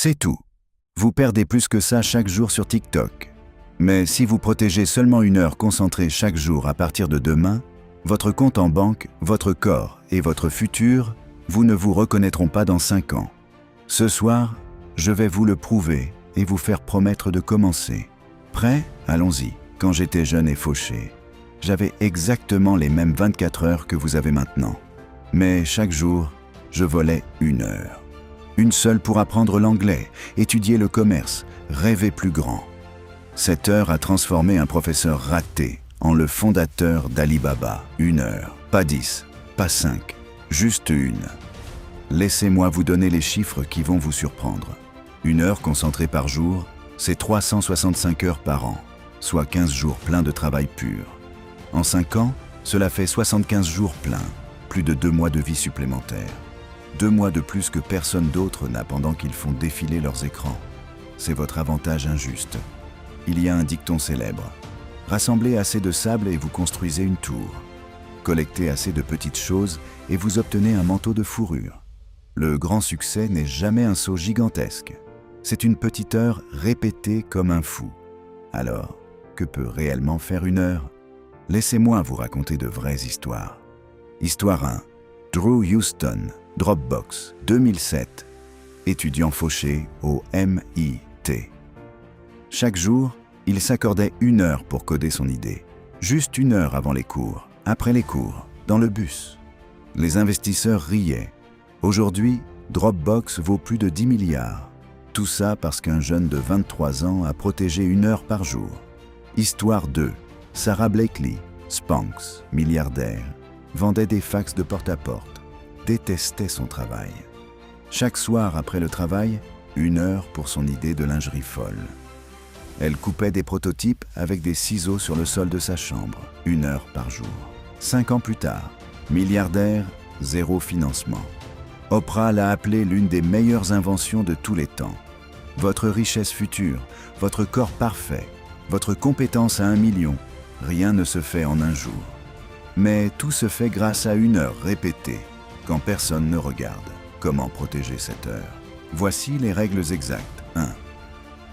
C'est tout. Vous perdez plus que ça chaque jour sur TikTok. Mais si vous protégez seulement 1 heure concentrée chaque jour à partir de demain, votre compte en banque, votre corps et votre futur, vous ne vous reconnaîtront pas dans 5 ans. Ce soir, je vais vous le prouver et vous faire promettre de commencer. Prêt? Allons-y. Quand j'étais jeune et fauché, j'avais exactement les mêmes 24 heures que vous avez maintenant. Mais chaque jour, je volais 1 heure. Une seule pour apprendre l'anglais, étudier le commerce, rêver plus grand. Cette heure a transformé un professeur raté en le fondateur d'Alibaba. 1 heure, pas 10, pas 5, juste 1. Laissez-moi vous donner les chiffres qui vont vous surprendre. 1 heure concentrée par jour, c'est 365 heures par an, soit 15 jours pleins de travail pur. En 5 ans, cela fait 75 jours pleins, plus de 2 mois de vie supplémentaires. 2 mois de plus que personne d'autre n'a pendant qu'ils font défiler leurs écrans. C'est votre avantage injuste. Il y a un dicton célèbre. Rassemblez assez de sable et vous construisez une tour. Collectez assez de petites choses et vous obtenez un manteau de fourrure. Le grand succès n'est jamais un saut gigantesque. C'est une petite heure répétée comme un fou. Alors, que peut réellement faire 1 heure? Laissez-moi vous raconter de vraies histoires. Histoire 1. Drew Houston, Dropbox, 2007. Étudiant fauché au MIT. Chaque jour, il s'accordait 1 heure pour coder son idée. Juste 1 heure avant les cours, après les cours, dans le bus. Les investisseurs riaient. Aujourd'hui, Dropbox vaut plus de 10 milliards. Tout ça parce qu'un jeune de 23 ans a protégé 1 heure par jour. Histoire 2. Sarah Blakely, Spanx, milliardaire, vendait des fax de porte-à-porte, détestait son travail. Chaque soir après le travail, 1 heure pour son idée de lingerie folle. Elle coupait des prototypes avec des ciseaux sur le sol de sa chambre, 1 heure par jour. 5 ans plus tard, milliardaire, 0 financement. Oprah l'a appelée l'une des meilleures inventions de tous les temps. Votre richesse future, votre corps parfait, votre compétence à 1 million, rien ne se fait en un jour. Mais tout se fait grâce à 1 heure répétée, quand personne ne regarde. Comment protéger cette heure? Voici les règles exactes. 1.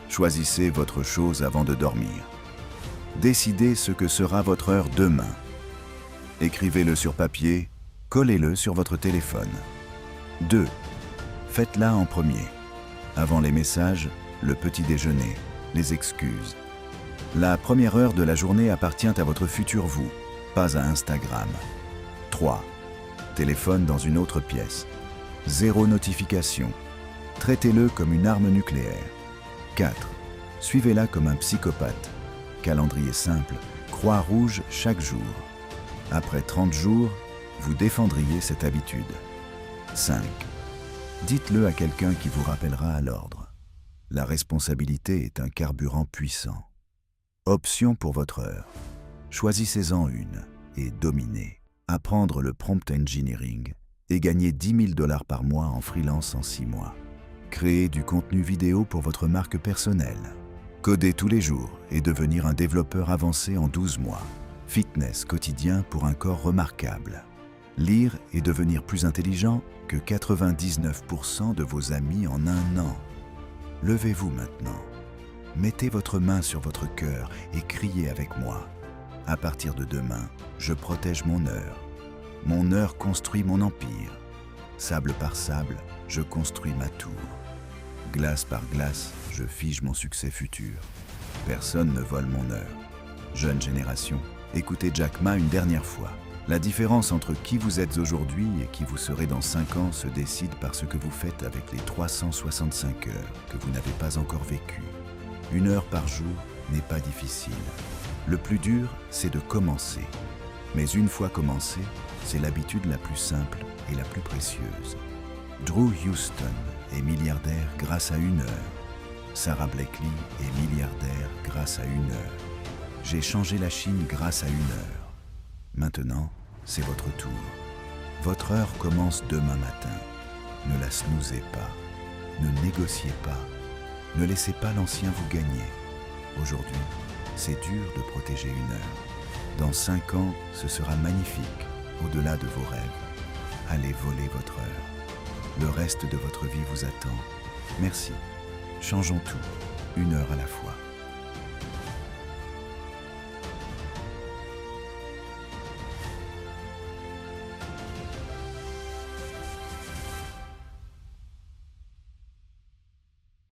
Choisissez votre chose avant de dormir. Décidez ce que sera votre heure demain. Écrivez-le sur papier, collez-le sur votre téléphone. 2. Faites-la en premier. Avant les messages, le petit déjeuner, les excuses. La première heure de la journée appartient à votre futur vous, pas à Instagram. 3. Téléphone dans une autre pièce. 0 notification. Traitez-le comme une arme nucléaire. 4. Suivez-la comme un psychopathe. Calendrier simple, croix rouge chaque jour. Après 30 jours, vous défendriez cette habitude. 5. Dites-le à quelqu'un qui vous rappellera à l'ordre. La responsabilité est un carburant puissant. Option pour votre heure. Choisissez-en une et dominez. Apprendre le prompt engineering et gagner 10 000 $ par mois en freelance en 6 mois. Créer du contenu vidéo pour votre marque personnelle. Coder tous les jours et devenir un développeur avancé en 12 mois. Fitness quotidien pour un corps remarquable. Lire et devenir plus intelligent que 99% de vos amis en 1 an. Levez-vous maintenant. Mettez votre main sur votre cœur et criez avec moi. À partir de demain, je protège mon heure. Mon heure construit mon empire. Sable par sable, je construis ma tour. Glace par glace, je fige mon succès futur. Personne ne vole mon heure. Jeune génération, écoutez Jack Ma une dernière fois. La différence entre qui vous êtes aujourd'hui et qui vous serez dans 5 ans se décide par ce que vous faites avec les 365 heures que vous n'avez pas encore vécues. 1 heure par jour n'est pas difficile. Le plus dur, c'est de commencer. Mais une fois commencé, c'est l'habitude la plus simple et la plus précieuse. Drew Houston est milliardaire grâce à 1 heure. Sarah Blakely est milliardaire grâce à 1 heure. J'ai changé la Chine grâce à 1 heure. Maintenant, c'est votre tour. Votre heure commence demain matin. Ne la snoozez pas. Ne négociez pas. Ne laissez pas l'ancien vous gagner. Aujourd'hui, c'est dur de protéger 1 heure. Dans 5 ans, ce sera magnifique, au-delà de vos rêves. Allez voler votre heure. Le reste de votre vie vous attend. Merci Changeons tout, 1 heure à la fois.